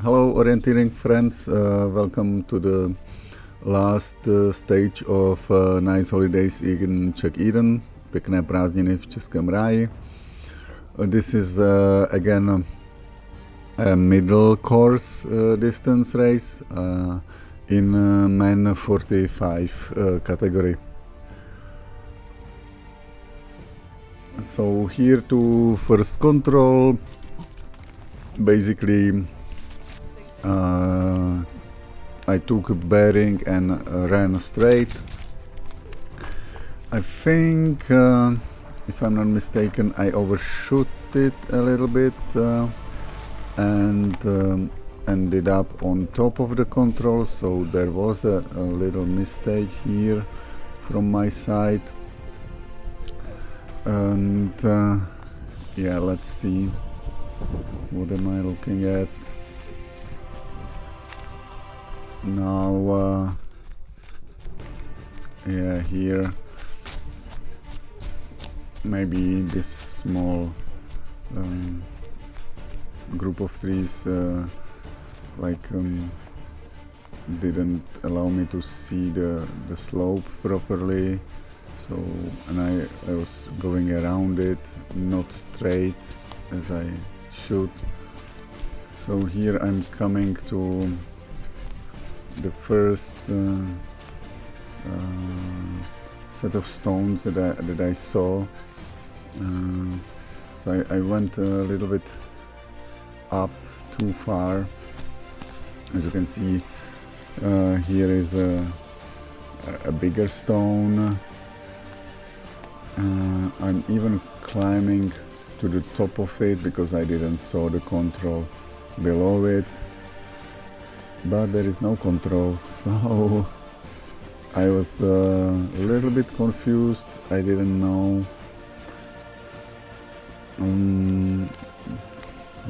Hello orienteering friends, welcome to the last stage of nice holidays in Czech Eden, Pěkné Prázdniny v Českém ráji. This is again a middle course distance race in M45 category. So here to first control, basically I took a bearing and ran straight. I think, if I'm not mistaken, I overshot it a little bit and ended up on top of the control, so there was a little mistake here from my side. And yeah, let's see, what am I looking at now? Yeah, here maybe this small group of trees didn't allow me to see the slope properly, so and I was going around it, not straight as I should. So here I'm coming to the first set of stones that I saw. So I went a little bit up too far. As you can see, here is a bigger stone. I'm even climbing to the top of it because I didn't saw the control below it, but there is no control, so I was a little bit confused. I didn't know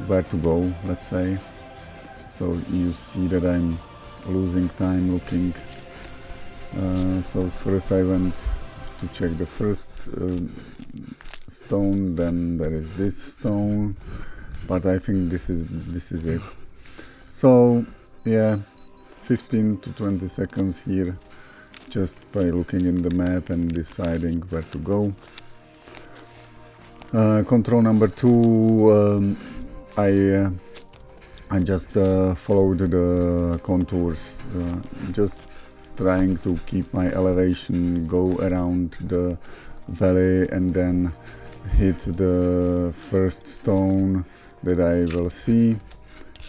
where to go, let's say. So you see that I'm losing time looking. So first I went to check the first stone, then there is this stone, but I think this is it. So yeah, 15 to 20 seconds here just by looking in the map and deciding where to go. Control number 2, I just followed the contours, just trying to keep my elevation, go around the valley and then hit the first stone that I will see.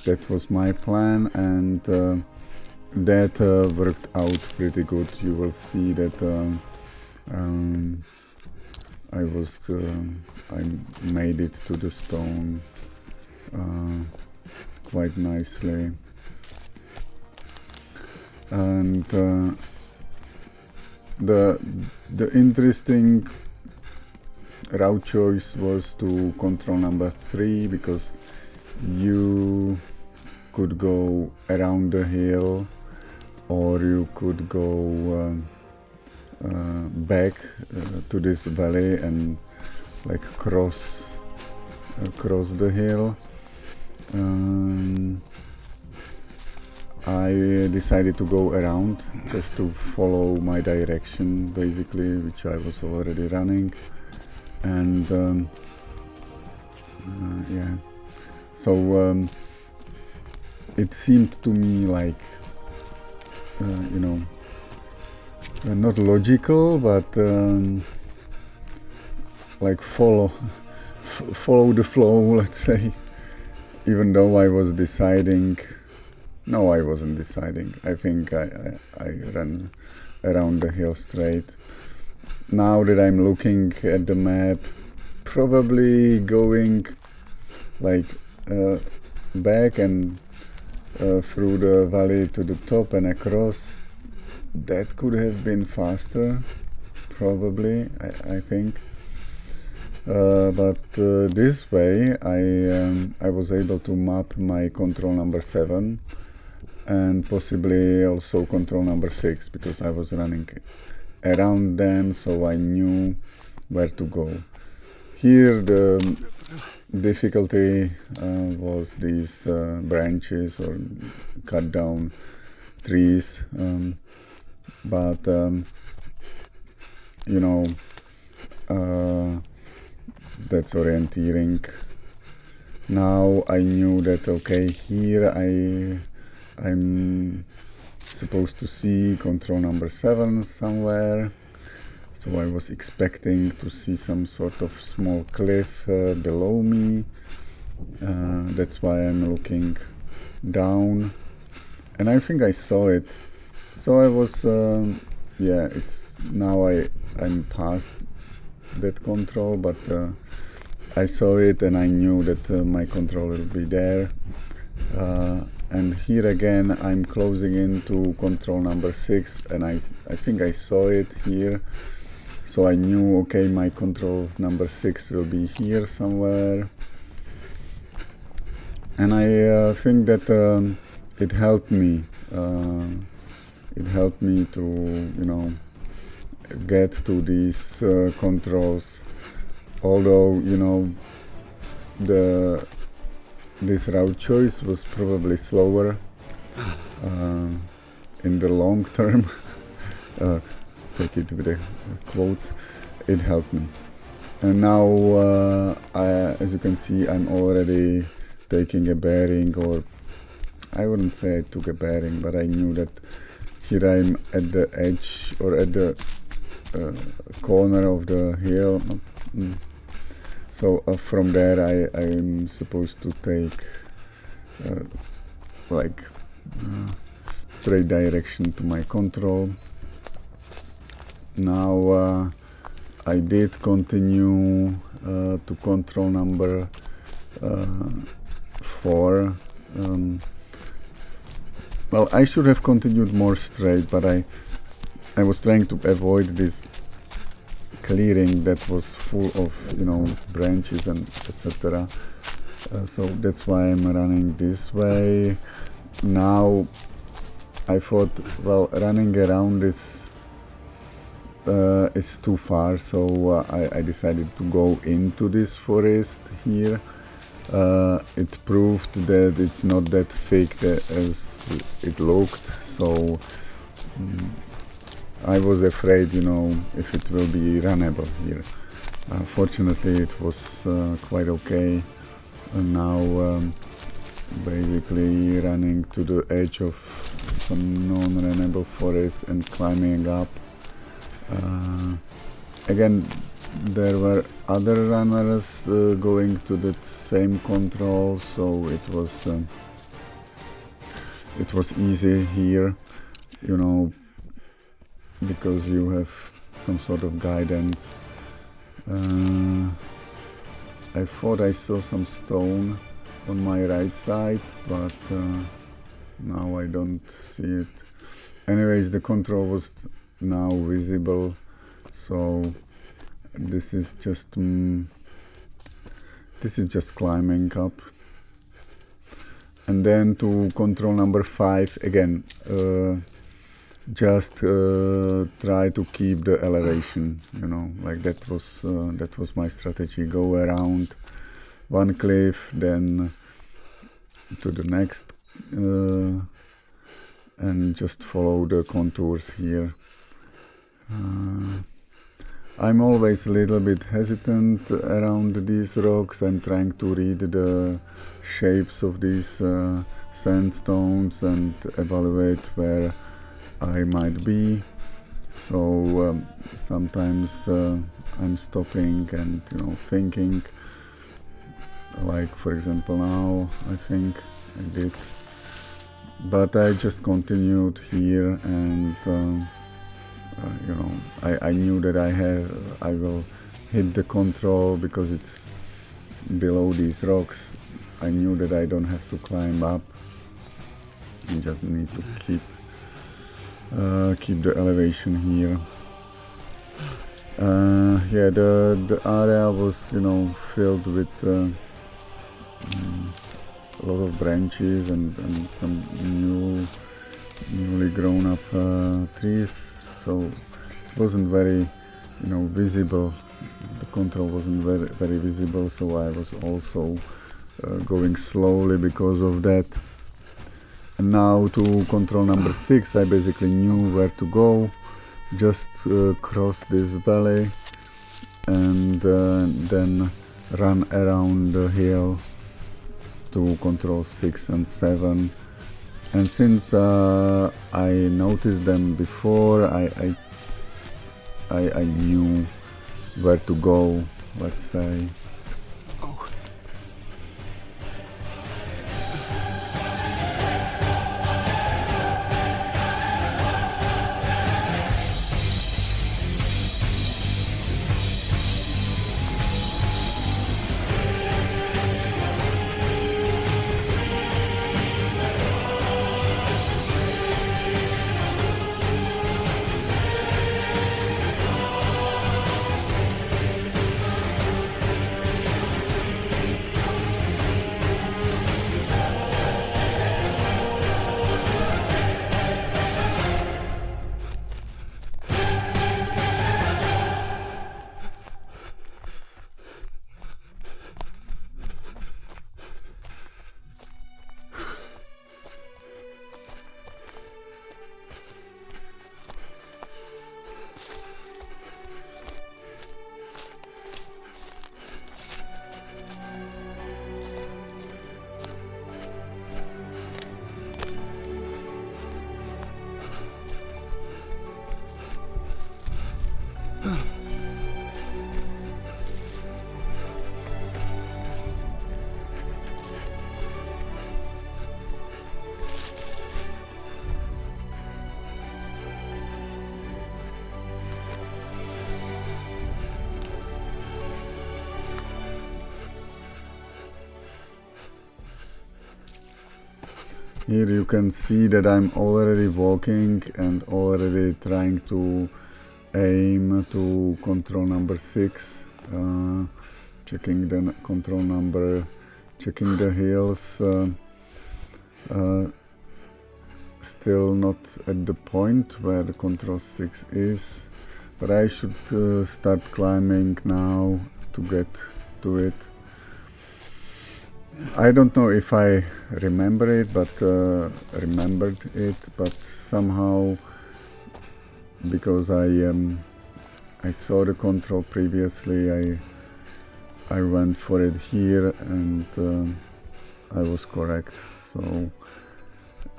That was my plan, and that worked out pretty good. You will see that I made it to the stone quite nicely. And the interesting route choice was to control number 3, because you could go around the hill or you could go back to this valley and like cross the hill. I decided to go around just to follow my direction, basically, which I was already running, and yeah, so it seemed to me like not logical, but like follow the flow, let's say, even though I was deciding. No, I wasn't deciding. I think I ran around the hill straight. Now that I'm looking at the map, probably going like back and through the valley to the top and across, that could have been faster, probably, I think. But this way I was able to map my control number 7 and possibly also control number 6, because I was running around them, so I knew where to go. Here difficulty was these branches or cut down trees, but you know, that's orienteering. Now I knew that okay, here I'm supposed to see control number 7 somewhere, so I was expecting to see some sort of small cliff below me. That's why I'm looking down, and I think I saw it. So I was yeah, it's now I'm past that control, but I saw it and I knew that my control will be there. And here again I'm closing into control number 6, and I think I saw it here, so I knew okay, my control number 6 will be here somewhere. And I think that it helped me to, you know, get to these controls, although, you know, this route choice was probably slower in the long term. Take it with the quotes. It helped me, and now as you can see, I'm already taking a bearing, or I wouldn't say I took a bearing, but I knew that here I'm at the edge or at the corner of the hill. So from there I'm supposed to take like straight direction to my control. Now I did continue to control number 4. Well, I should have continued more straight, but I was trying to avoid this clearing that was full of, you know, branches and etc. So that's why I'm running this way. Now I thought, well, running around this is too far, so I decided to go into this forest here. It proved that it's not that thick as it looked, so I was afraid, you know, if it will be runnable here. Fortunately, it was quite okay. And now basically running to the edge of some non-runnable forest and climbing up. Again, there were other runners going to that same control, so it was easy here, you know, because you have some sort of guidance. I thought I saw some stone on my right side, but now I don't see it. Anyways, the control was now visible, so this is just climbing up. And then to control number 5 again, just try to keep the elevation, you know, like that was my strategy. Go around one cliff, then to the next, and just follow the contours here. I'm always a little bit hesitant around these rocks. I'm trying to read the shapes of these sandstones and evaluate where I might be. So sometimes I'm stopping and, you know, thinking, like for example now I think I did, but I just continued here, and you know, I knew that I will hit the control because it's below these rocks. I knew that I don't have to climb up, I just need to keep the elevation here. Yeah, the area was, you know, filled with a lot of branches and some newly grown up trees, so it wasn't very, you know, visible the control wasn't very visible, so I was also going slowly because of that. And now to control number 6, I basically knew where to go. Just cross this valley and then run around the hill to control 6 and 7. And since I noticed them before, I knew where to go, let's say. Here you can see that I'm already walking and already trying to aim to control number 6, checking the control number, checking the hills, still not at the point where the control 6 is, but I should start climbing now to get to it. I don't know if I remembered it, but somehow, because I saw the control previously, I went for it here and I was correct. So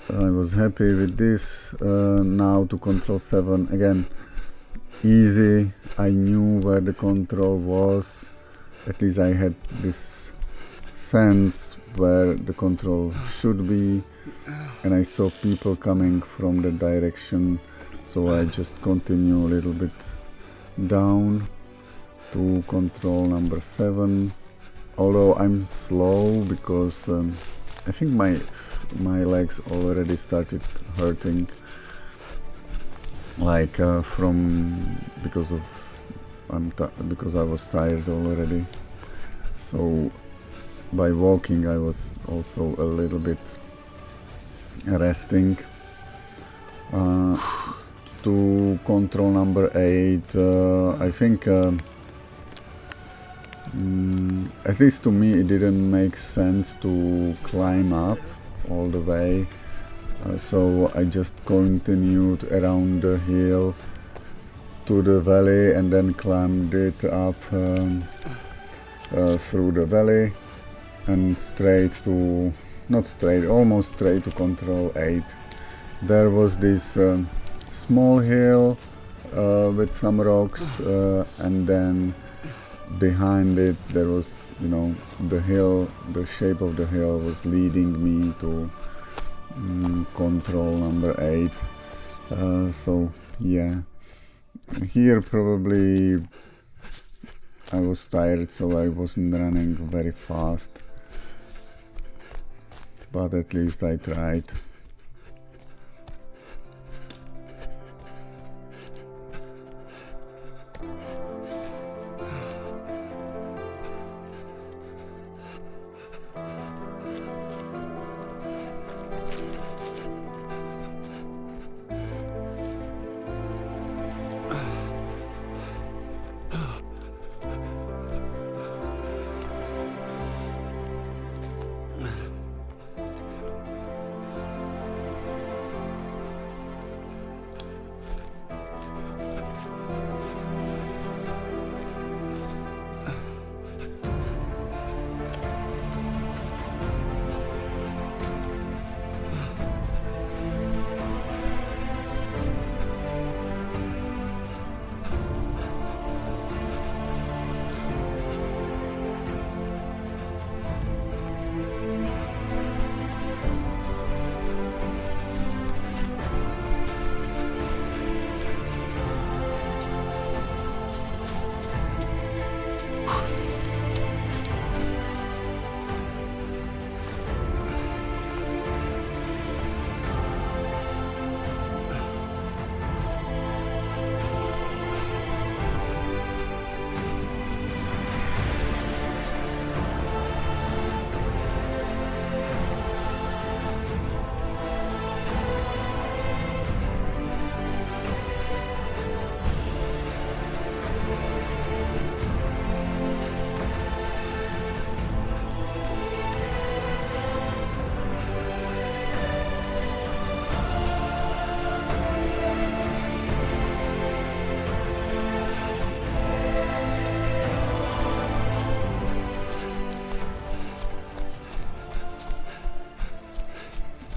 I was happy with this. Now to control 7 again, easy. I knew where the control was. At least I had this sense where the control should be, and I saw people coming from the direction, so I just continue a little bit down to control number 7, although I'm slow because I think my legs already started hurting, like because I was tired already. So by walking I was also a little bit resting. To control number 8, I think at least to me it didn't make sense to climb up all the way, so I just continued around the hill to the valley and then climbed it up through the valley and almost straight to control 8. There was this small hill with some rocks, and then behind it there was, the hill, the shape of the hill was leading me to control number 8. So yeah, here probably I was tired, so I wasn't running very fast, but at least I tried.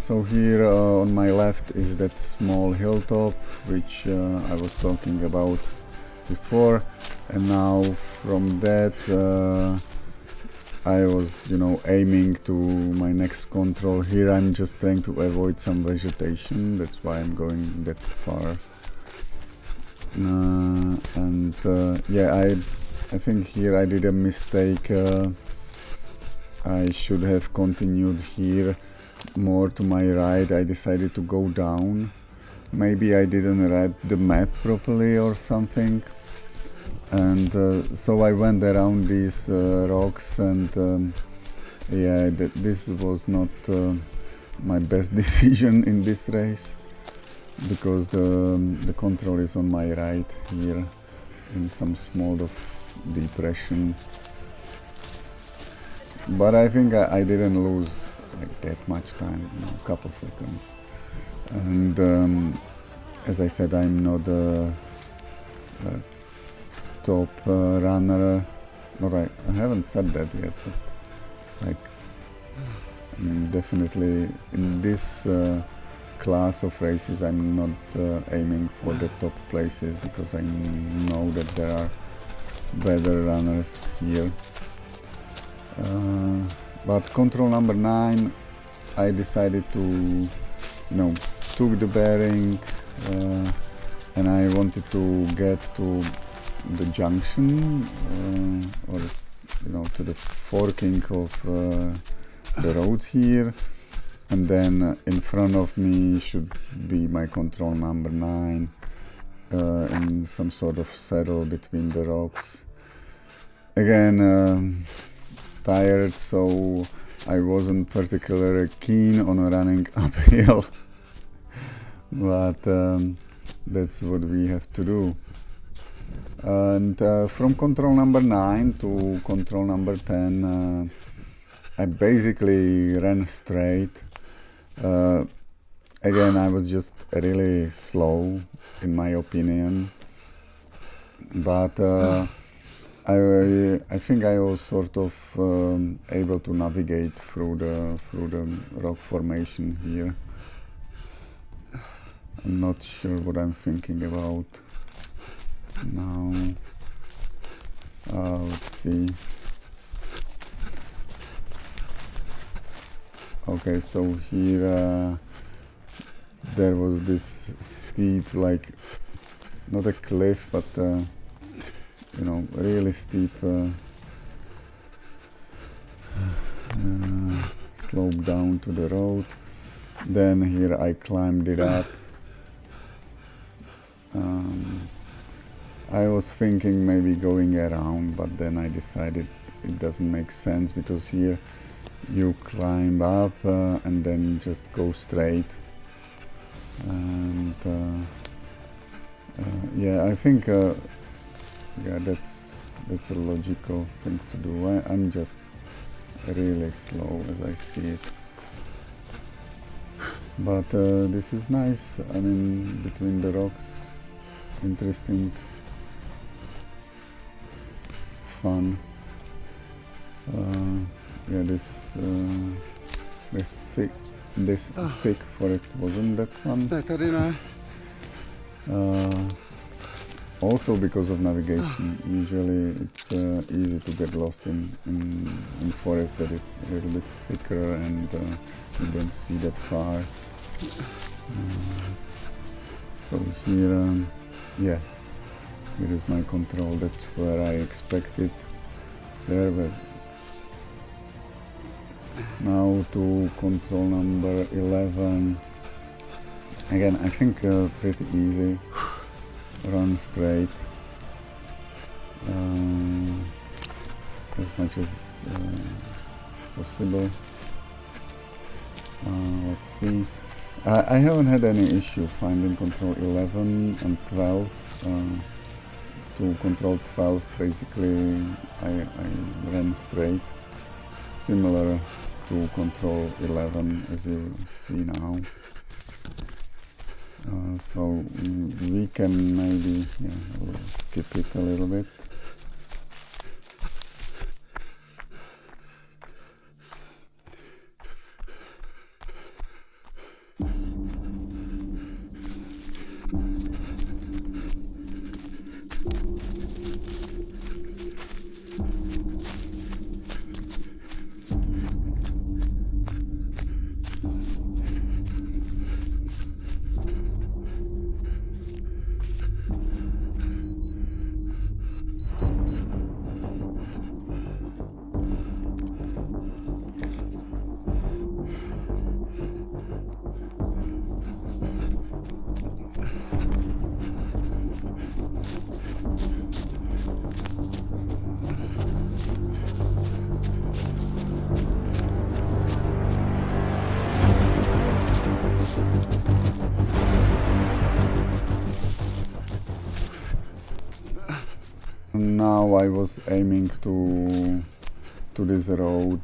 So here on my left is that small hilltop which I was talking about before, and now from that I was, aiming to my next control. Here I'm just trying to avoid some vegetation, that's why I'm going that far. I think here I did a mistake. I should have continued here more to my right. I decided to go down. Maybe I didn't read the map properly or something. And so I went around these rocks, and this was not my best decision in this race, because the control is on my right here in some small of depression. But I think I didn't lose like that much time, a couple seconds. And as I said, I'm not a top runner. I haven't said that yet, but like definitely in this class of races I'm not aiming for the top places, because I know that there are better runners here. But control number 9, I decided to, took the bearing, and I wanted to get to the junction, or to the forking of the road here, and then in front of me should be my control number 9, in some sort of saddle between the rocks. Again, tired, so I wasn't particularly keen on running uphill, but that's what we have to do. And from control number 9 to control number 10, I basically ran straight. Again, I was just really slow, in my opinion, but I think I was sort of able to navigate through the rock formation here. I'm not sure what I'm thinking about now. Let's see. Okay, so here there was this steep, like not a cliff, but really steep slope down to the road. Then here I climbed it up. I was thinking maybe going around, but then I decided it doesn't make sense, because here you climb up and then just go straight. And I think that's a logical thing to do. I'm just really slow as I see it. But this is nice. I mean, between the rocks, interesting, fun. This thick forest wasn't that fun. Also because of navigation. Usually it's easy to get lost in forest that is a little bit thicker, and you don't see that far. So here, here is my control. That's where I expected. There, but now to control number 11. Again, I think pretty easy. Run straight as much as possible. Let's see. I haven't had any issue finding control 11 and 12. To control 12, basically, I ran straight, similar to control 11 as you see now. So we can maybe we'll skip it a little bit. Now I was aiming to this road,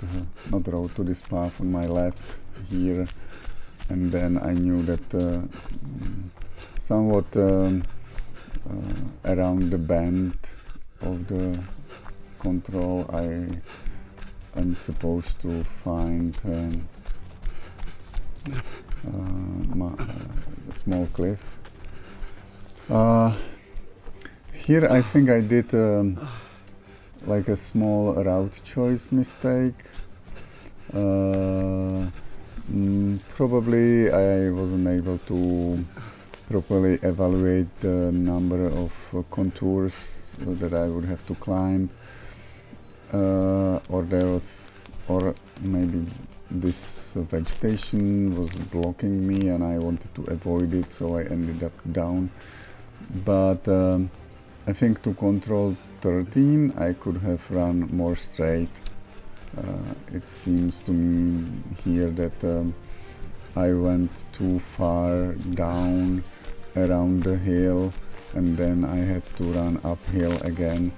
not road, to this path on my left here, and then I knew that somewhat around the bend of the control I'm supposed to find a small cliff. Here I think I did like a small route choice mistake. Probably I wasn't able to properly evaluate the number of contours that I would have to climb, or maybe this vegetation was blocking me and I wanted to avoid it, so I ended up down. But I think to control 13 I could have run more straight. It seems to me here that I went too far down around the hill and then I had to run uphill again,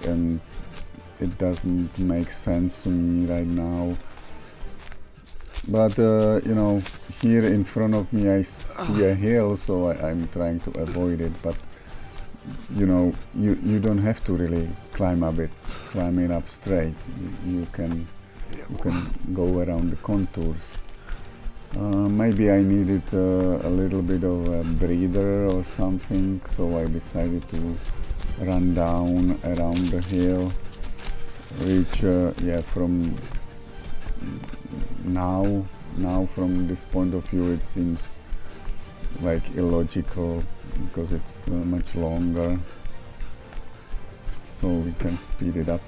and it doesn't make sense to me right now. But you know, here in front of me I see a hill, so I'm trying to avoid it. But you know, you don't have to really climb it up straight. You can go around the contours. Maybe I needed a little bit of a breather or something, so I decided to run down around the hill, which from now from this point of view it seems like illogical because it's much longer, so we can speed it up.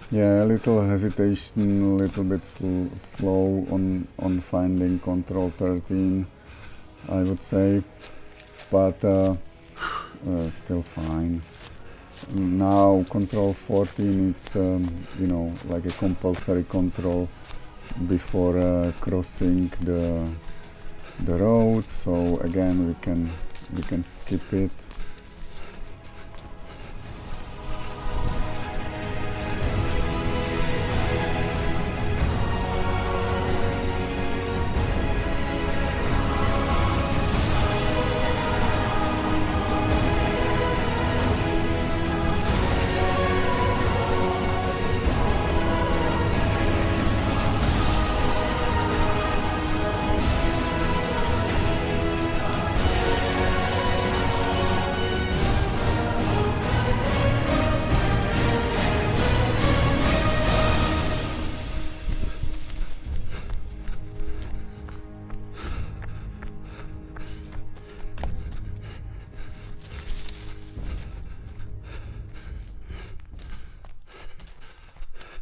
Yeah, a little hesitation, a little bit slow on finding control 13, I would say, but still fine. Now control 14, it's you know, like a compulsory control before crossing the road, so again we can skip it.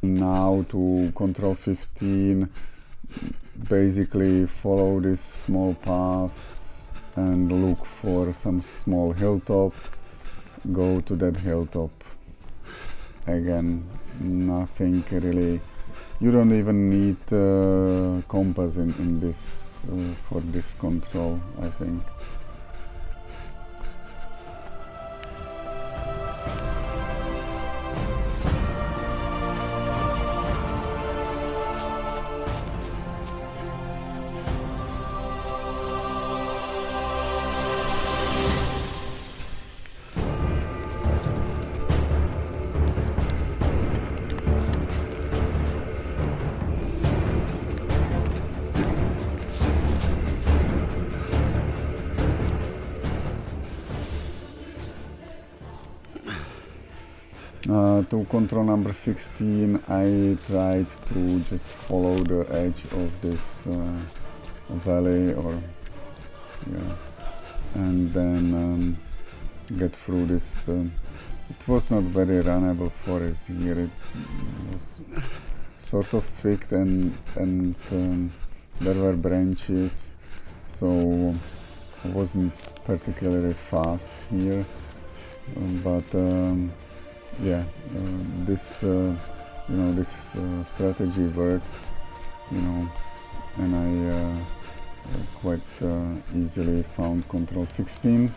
Now to control 15, basically follow this small path and look for some small hilltop, go to that hilltop. Again, nothing really, you don't even need compass in this for this control, I think. To control number 16, I tried to just follow the edge of this valley, or and then get through this. It was not very runnable forest here. It was sort of thick, and there were branches, so I wasn't particularly fast here, but this this strategy worked, and I quite easily found control 16.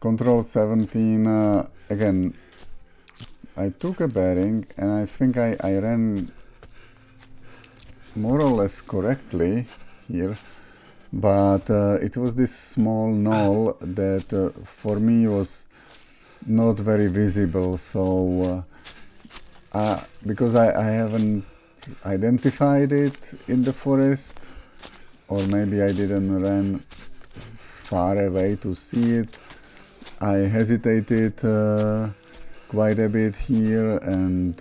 Control 17, again, I took a bearing, and I think I ran more or less correctly here, but it was this small knoll that for me was not very visible, so because I haven't identified it in the forest, or maybe I didn't run far away to see it, I hesitated quite a bit here, and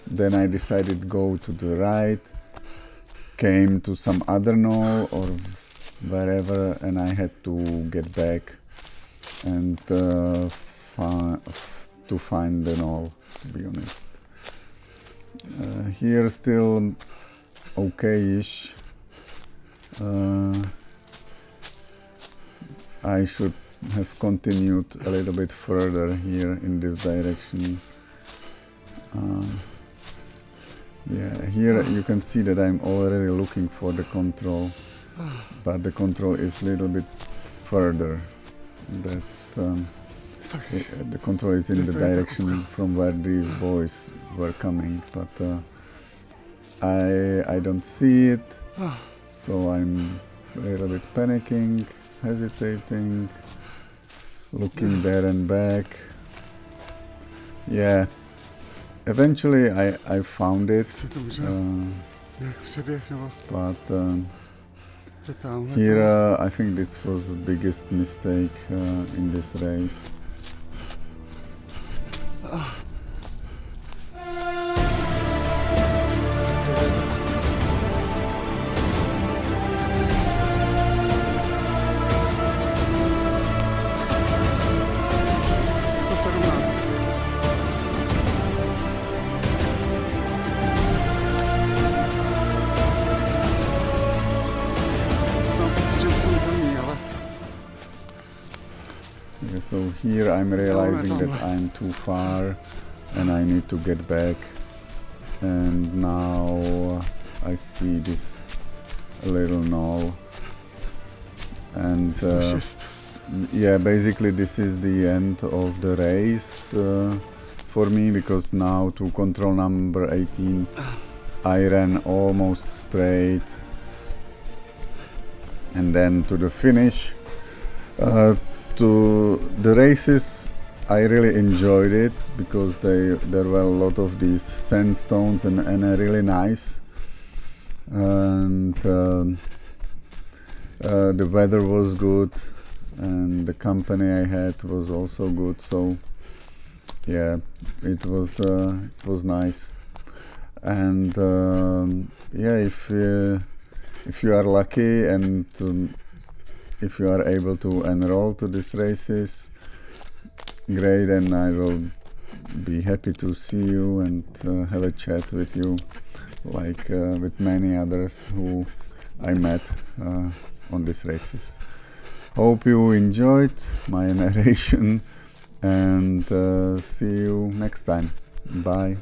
then I decided to go to the right, came to some other knoll or wherever, and I had to get back and to find the knoll, to be honest. Here still okay-ish. I should have continued a little bit further here in this direction. Here you can see that I'm already looking for the control, but the control is a little bit further. That's the control is in the direction from where these boys were coming, but I don't see it, so I'm a little bit panicking, hesitating, looking there and back. Yeah, eventually I found it, but here I think this was the biggest mistake in this race. So here I'm realizing that I'm too far and I need to get back, and now I see this little knoll, and yeah, basically this is the end of the race for me, because now to control number 18 I ran almost straight, and then to the finish. To the races, I really enjoyed it because there were a lot of these sandstones and really nice, and the weather was good, and the company I had was also good. So yeah, it was nice. And yeah, if you are lucky and if you are able to enroll to these races, great, and I will be happy to see you and have a chat with you, like with many others who I met on these races. Hope you enjoyed my narration, and see you next time. Bye.